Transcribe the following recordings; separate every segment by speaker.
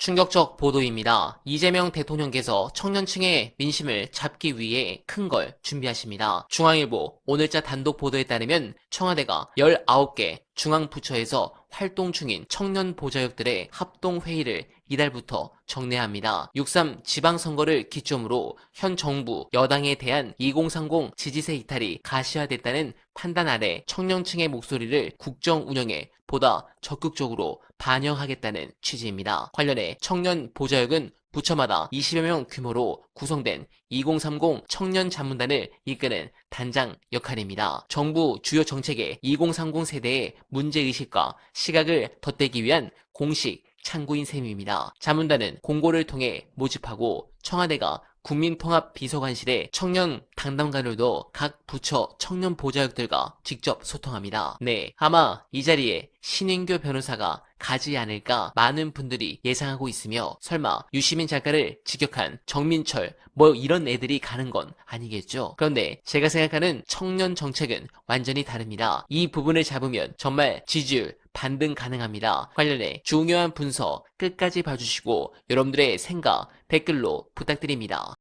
Speaker 1: 충격적 보도입니다. 이재명 대통령께서 청년층의 민심을 잡기 위해 큰 걸 준비하십니다. 중앙일보 오늘자 단독 보도에 따르면 청와대가 19개 중앙부처에서 활동 중인 청년 보좌역들의 합동회의를 이달부터 정례합니다. 6.3 지방선거를 기점으로 현 정부 여당에 대한 2030 지지세 이탈이 가시화됐다는 판단 아래 청년층의 목소리를 국정 운영에 보다 적극적으로 반영하겠다는 취지입니다. 관련해 청년 보좌역은 부처마다 20여 명 규모로 구성된 2030 청년 자문단을 이끄는 단장 역할입니다. 정부 주요 정책에 2030 세대의 문제의식과 시각을 덧대기 위한 공식 창구인 셈입니다. 자문단은 공고를 통해 모집하고 청와대가 국민통합비서관실의 청년 담당관들도 각 부처 청년 보좌역들과 직접 소통합니다. 네, 아마 이 자리에 신인교 변호사가 가지 않을까 많은 분들이 예상하고 있으며 설마 유시민 작가를 직역한 정민철 뭐 이런 애들이 가는 건 아니겠죠. 그런데 제가 생각하는 청년 정책은 완전히 다릅니다. 이 부분을 잡으면 정말 지지율 반등 가능합니다. 관련해 중요한 분석 끝까지 봐주시고 여러분들의 생각 댓글로 부탁드립니다.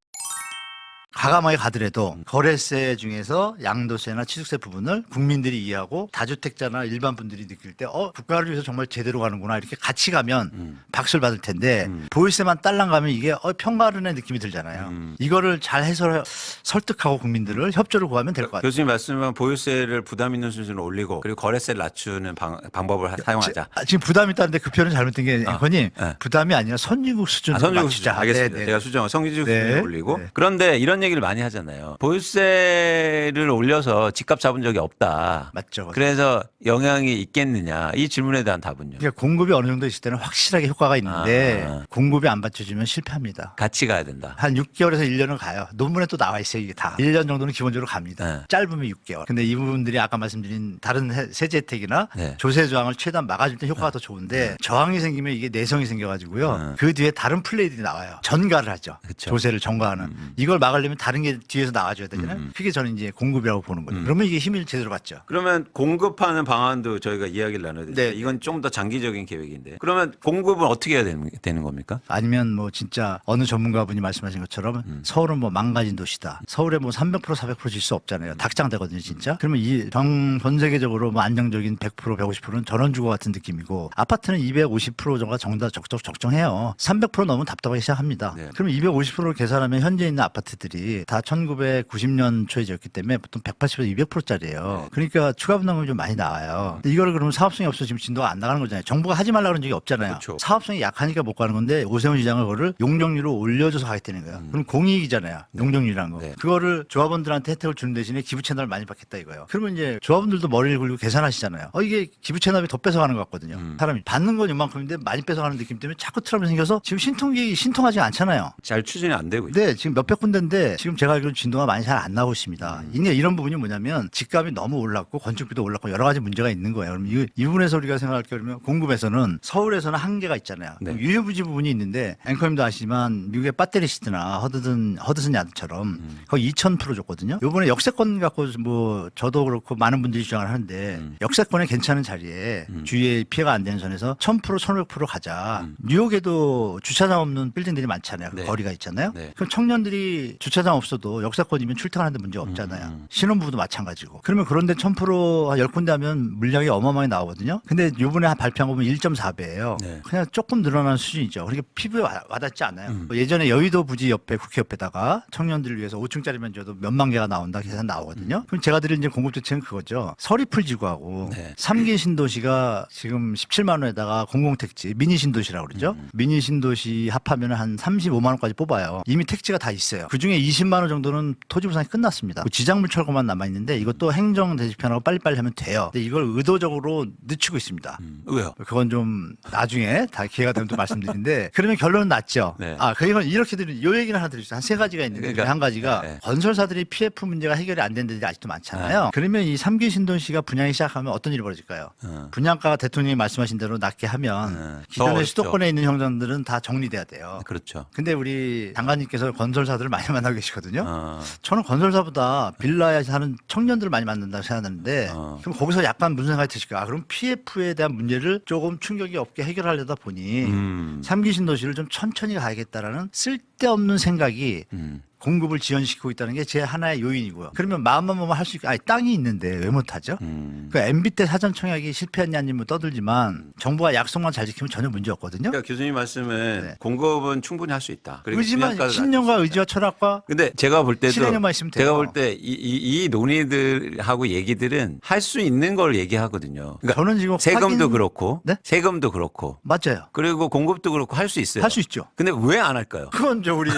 Speaker 2: 과감하게 가더라도 거래세 중에서 양도세나 취득세 부분을 국민들이 이해하고 다주택자나 일반 분들이 느낄 때 국가를 위해서 정말 제대로 가는구나 이렇게 같이 가면 박수를 받을 텐데 보유세만 딸랑 가면 이게 평가르는 느낌이 들잖아요. 이거를 잘 해서 설득하고 국민들을 협조를 구하면 될 것 같아요.
Speaker 3: 교수님 말씀은 보유세를 부담 있는 수준으로 올리고 그리고 거래세를 낮추는 방법을 사용하자.
Speaker 2: 지금 부담이 있다는데 그 표현은 잘못된 게 앵커님 부담이 아니라 선진국 수준으로
Speaker 3: 선진국
Speaker 2: 맞추자.
Speaker 3: 수준. 알겠습니다.
Speaker 2: 네, 네.
Speaker 3: 제가 수정 선진국
Speaker 2: 네.
Speaker 3: 수준을 올리고
Speaker 2: 네.
Speaker 3: 그런데 이런 얘기를 많이 하잖아요. 보유세를 올려서 집값 잡은 적이 없다.
Speaker 2: 맞죠.
Speaker 3: 그래서 영향이 있겠느냐. 이 질문에 대한 답은요.
Speaker 2: 그러니까 공급이 어느 정도 있을 때는 확실하게 효과가 있는데 공급이 안 받쳐주면 실패합니다.
Speaker 3: 같이 가야 된다.
Speaker 2: 한 6개월에서 1년은 가요. 논문에 또 나와 있어요. 이게 다. 1년 정도는 기본적으로 갑니다.
Speaker 3: 네.
Speaker 2: 짧으면 6개월. 근데 이 부분들이 아까 말씀드린 다른 세제 혜택이나
Speaker 3: 네.
Speaker 2: 조세 저항을 최대한 막아줄 때 효과가 더 좋은데 저항이 생기면 이게 내성이 생겨가지고요. 그 뒤에 다른 플레이들이 나와요. 전가를 하죠.
Speaker 3: 그쵸.
Speaker 2: 조세를 전가하는. 이걸 막으려면 다른 게 뒤에서 나와줘야 되잖아요. 그게 저는 이제 공급이라고 보는 거예요. 그러면 이게 힘을 제대로 받죠.
Speaker 3: 그러면 공급하는 방안도 저희가 이야기를 나눠야 되죠.
Speaker 2: 네.
Speaker 3: 이건 좀 더 장기적인 계획인데. 그러면 공급은 어떻게 해야 되는 겁니까?
Speaker 2: 아니면 뭐 진짜 어느 전문가분이 말씀하신 것처럼 서울은 뭐 망가진 도시다. 서울에 뭐 300% 400% 질 수 없잖아요. 닭장되거든요, 진짜. 그러면 전 세계적으로 뭐 안정적인 100% 150%는 전원주거 같은 느낌이고 아파트는 250% 정도가 적정해요. 300% 넘으면 답답하기 시작합니다.
Speaker 3: 네.
Speaker 2: 그러면 250%를 계산하면 현재 있는 아파트들이 다 1990년 초에 지었기 때문에 보통 180에서 200%짜리예요.
Speaker 3: 네.
Speaker 2: 그러니까 추가 분담금이 좀 많이 나와요. 근데 이거를 그러면 사업성이 없어서 지금 진도가 안 나가는 거잖아요. 정부가 하지 말라고 그런 적이 없잖아요.
Speaker 3: 그렇죠.
Speaker 2: 사업성이 약하니까 못 가는 건데 오세훈 시장은 그거를 용적률을 올려줘서 하겠다는 거예요. 그럼 공이익이잖아요. 용적률이라는 거.
Speaker 3: 네.
Speaker 2: 그거를 조합원들한테 혜택을 주는 대신에 기부 채널을 많이 받겠다 이거예요. 그러면 이제 조합원들도 머리를 굴리고 계산하시잖아요. 이게 기부 채널이 더 뺏어가는 것 같거든요. 사람이 받는 건 이만큼인데 많이 뺏어가는 느낌 때문에 자꾸 트러블이 생겨서 지금 신통하지 않잖아요.
Speaker 3: 잘 추진이 안 되고 있어요.
Speaker 2: 네, 지금 몇백 군데인데 지금 제가 알기로 진도가 많이 잘 안 나오고 있습니다. 이런 부분이 뭐냐면 집값이 너무 올랐고 건축비도 올랐고 여러 가지 문제가 있는 거예요. 그럼 이 부분에서 우리가 생각할 게 그러면 공급에서는 서울에서는 한계가 있잖아요.
Speaker 3: 네.
Speaker 2: 유효부지 부분이 있는데 앵커님도 아시지만 미국의 배터리 시트나 허드슨 야드처럼 거의 2000% 줬거든요. 이번에 역세권 갖고 뭐 저도 그렇고 많은 분들이 주장을 하는데 역세권에 괜찮은 자리에 주위에 피해가 안 되는 선에서 1000% 1500% 가자. 뉴욕에도 주차장 없는 빌딩들이 많잖아요. 그
Speaker 3: 네.
Speaker 2: 거리가 있잖아요.
Speaker 3: 네.
Speaker 2: 그럼 청년들이 주차장 없어도 역세권이면 출퇴근하는데 문제 없잖아요. 신혼부부도 마찬가지고. 그러면 그런데 1000% 한 10군데 하면 물량이 어마어마하게 나오거든요. 근데 요번에 발표한 거 보면 1.4배예요.
Speaker 3: 네.
Speaker 2: 그냥 조금 늘어난 수준이죠. 그러니까 피부에 와닿지 않아요. 뭐 예전에 여의도 부지 옆에 국회 옆에다가 청년들을 위해서 5층짜리면 줘도 몇만 개가 나온다 계산 나오거든요. 그럼 제가 드린 이제 공급 대책은 그거죠. 서리풀 지구하고
Speaker 3: 네.
Speaker 2: 3기 신도시가 지금 17만 원에다가 공공택지 미니 신도시라고 그러죠. 미니 신도시 합하면 한 35만 원까지 뽑아요. 이미 택지가 다 있어요. 그중에 20만 원 정도는 토지 보상이 끝났습니다. 지작물 철거만 남아 있는데 이것도 행정 대집편하고 빨리빨리 하면 돼요. 근데 이걸 의도적으로 늦추고 있습니다.
Speaker 3: 왜요?
Speaker 2: 그건 좀 나중에 다 기회가 되면 또 말씀드리는데 그러면 결론은 났죠.
Speaker 3: 네.
Speaker 2: 그건 이렇게 드리는 요 얘기는 하나 드릴 수 있어요. 한 세 가지가 있는데
Speaker 3: 그러니까,
Speaker 2: 한 가지가
Speaker 3: 네.
Speaker 2: 건설사들이 PF 문제가 해결이 안 된 데들이 아직도 많잖아요. 그러면 이 3기 신도시가 분양이 시작하면 어떤 일이 벌어질까요? 분양가가 대통령이 말씀하신 대로 낮게 하면 기존의
Speaker 3: 어렵죠.
Speaker 2: 수도권에 있는 형장들은 다 정리돼야 돼요.
Speaker 3: 그렇죠.
Speaker 2: 근데 우리 장관님께서 건설사들을 많이 만나고 계시거든요. 저는 건설사보다 빌라에 사는 청년들을 많이 만든다고 생각하는데 그럼 거기서 약간 무슨 생각이 드실까? 그럼 PF에 대한 문제를 조금 충격이 없게 해결하려다 보니 3기 신도시를 좀 천천히 가야겠다라는 쓸데없는 생각이 공급을 지연시키고 있다는 게 제 하나의 요인이고요. 그러면 마음만 먹으면 할 수 있고, 아니 땅이 있는데 왜 못하죠? 그 MB 때 사전 청약이 실패했냐님 뭐 떠들지만 정부가 약속만 잘 지키면 전혀 문제 없거든요.
Speaker 3: 그러니까 교수님 말씀은
Speaker 2: 네.
Speaker 3: 공급은 충분히 할 수 있다. 그리고
Speaker 2: 의지만
Speaker 3: 분양가도
Speaker 2: 신념과
Speaker 3: 낮출 수
Speaker 2: 의지와
Speaker 3: 있다.
Speaker 2: 철학과
Speaker 3: 근데 제가 볼 때도
Speaker 2: 실행력만 있으면 돼요.
Speaker 3: 제가 볼 때 이 논의들하고 얘기들은 할 수 있는 걸 얘기하거든요. 그러니까
Speaker 2: 저는 지금
Speaker 3: 세금도
Speaker 2: 확인-
Speaker 3: 그렇고
Speaker 2: 네?
Speaker 3: 세금도 그렇고
Speaker 2: 맞아요.
Speaker 3: 그리고 공급도 그렇고 할 수 있어요.
Speaker 2: 할 수 있죠.
Speaker 3: 근데 왜 안 할까요?
Speaker 2: 그건 저 우리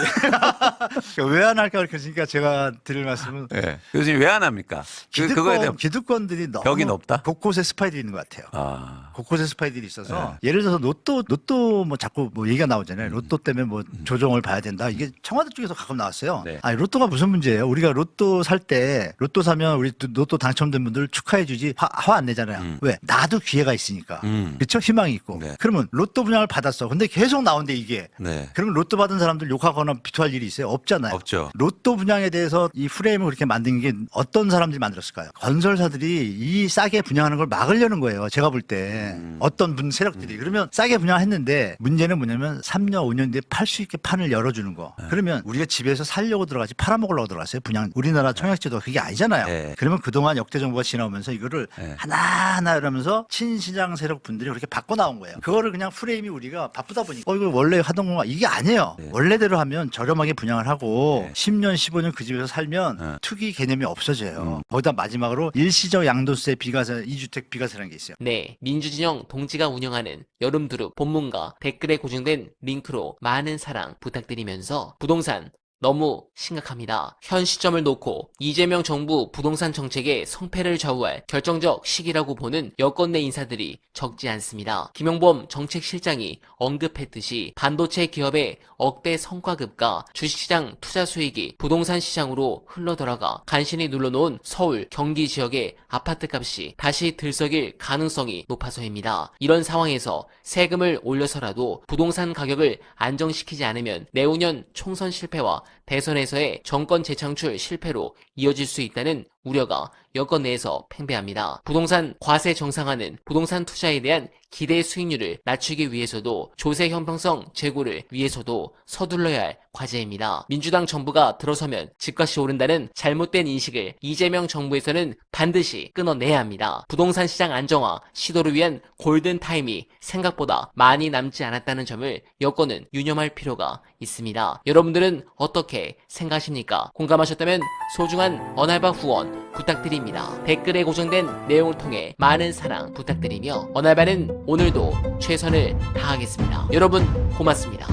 Speaker 2: 왜 안 할까 그러니까 제가 드릴 말씀은
Speaker 3: 네. 교수님 왜 안 합니까? 그거에 대한
Speaker 2: 기득권들이 너무
Speaker 3: 벽이 높다?
Speaker 2: 곳곳에 스파이들이 있는 것 같아요.
Speaker 3: 아,
Speaker 2: 곳곳에 스파이들이 있어서
Speaker 3: 네.
Speaker 2: 예를 들어서 로또 뭐 자꾸 뭐 얘기가 나오잖아요. 로또 때문에 뭐 조정을 봐야 된다. 이게 청와대 쪽에서 가끔 나왔어요.
Speaker 3: 네.
Speaker 2: 아니 로또가 무슨 문제예요? 우리가 로또 살 때 로또 사면 우리 로또 당첨된 분들 축하해주지 화 안 내잖아요. 왜? 나도 기회가 있으니까. 그렇죠? 희망이 있고.
Speaker 3: 네.
Speaker 2: 그러면 로또 분양을 받았어. 근데 계속 나온대 이게.
Speaker 3: 네.
Speaker 2: 그러면 로또 받은 사람들 욕하거나 비토할 일이 있어요? 없잖아요.
Speaker 3: 없죠.
Speaker 2: 로또 분양에 대해서 이 프레임을 그렇게 만든 게 어떤 사람들이 만들었을까요? 건설사들이 이 싸게 분양하는 걸 막으려는 거예요. 제가 볼 때 어떤 분 세력들이 그러면 싸게 분양했는데 문제는 뭐냐면 3년 5년 뒤에 팔 수 있게 판을 열어주는 거. 그러면 우리가 집에서 살려고 들어가지 팔아먹으려고 들어갔어요. 분양 우리나라 청약제도가 그게 아니잖아요.
Speaker 3: 네.
Speaker 2: 그러면 그동안 역대 정부가 지나오면서 이거를
Speaker 3: 네.
Speaker 2: 하나하나 이러면서 친시장 세력 분들이 그렇게 바꿔 나온 거예요. 그거를 그냥 프레임이 우리가 바쁘다 보니까 이거 원래 하던 건가 이게 아니에요.
Speaker 3: 네.
Speaker 2: 원래대로 하면 저렴하게 분양을 하고
Speaker 3: 네.
Speaker 2: 10년 15년 그 집에서 살면 투기 개념이 없어져요. 거기다 마지막으로 일시적 양도세 비과세 2주택 비과세라는 게 있어요.
Speaker 1: 네, 민주진영 동지가 운영하는 여름두릅 본문과 댓글에 고정된 링크로 많은 사랑 부탁드리면서 부동산 너무 심각합니다. 현 시점을 놓고 이재명 정부 부동산 정책의 성패를 좌우할 결정적 시기라고 보는 여권 내 인사들이 적지 않습니다. 김용범 정책실장이 언급했듯이 반도체 기업의 억대 성과급과 주식시장 투자 수익이 부동산 시장으로 흘러들어가 간신히 눌러놓은 서울, 경기 지역의 아파트값이 다시 들썩일 가능성이 높아서입니다. 이런 상황에서 세금을 올려서라도 부동산 가격을 안정시키지 않으면 내후년 총선 실패와 대선에서의 정권 재창출 실패로 이어질 수 있다는 우려가 여권 내에서 팽배합니다. 부동산 과세 정상화는 부동산 투자에 대한 기대 수익률을 낮추기 위해서도 조세 형평성 제고를 위해서도 서둘러야 할 과제입니다. 민주당 정부가 들어서면 집값이 오른다는 잘못된 인식을 이재명 정부에서는 반드시 끊어내야 합니다. 부동산 시장 안정화 시도를 위한 골든타임이 생각보다 많이 남지 않았다는 점을 여권은 유념할 필요가 있습니다. 여러분들은 어떻게 생각하십니까? 공감하셨다면 소중한 언알바 후원 부탁드립니다. 댓글에 고정된 내용을 통해 많은 사랑 부탁드리며 언알바는 오늘도 최선을 다하겠습니다. 여러분 고맙습니다.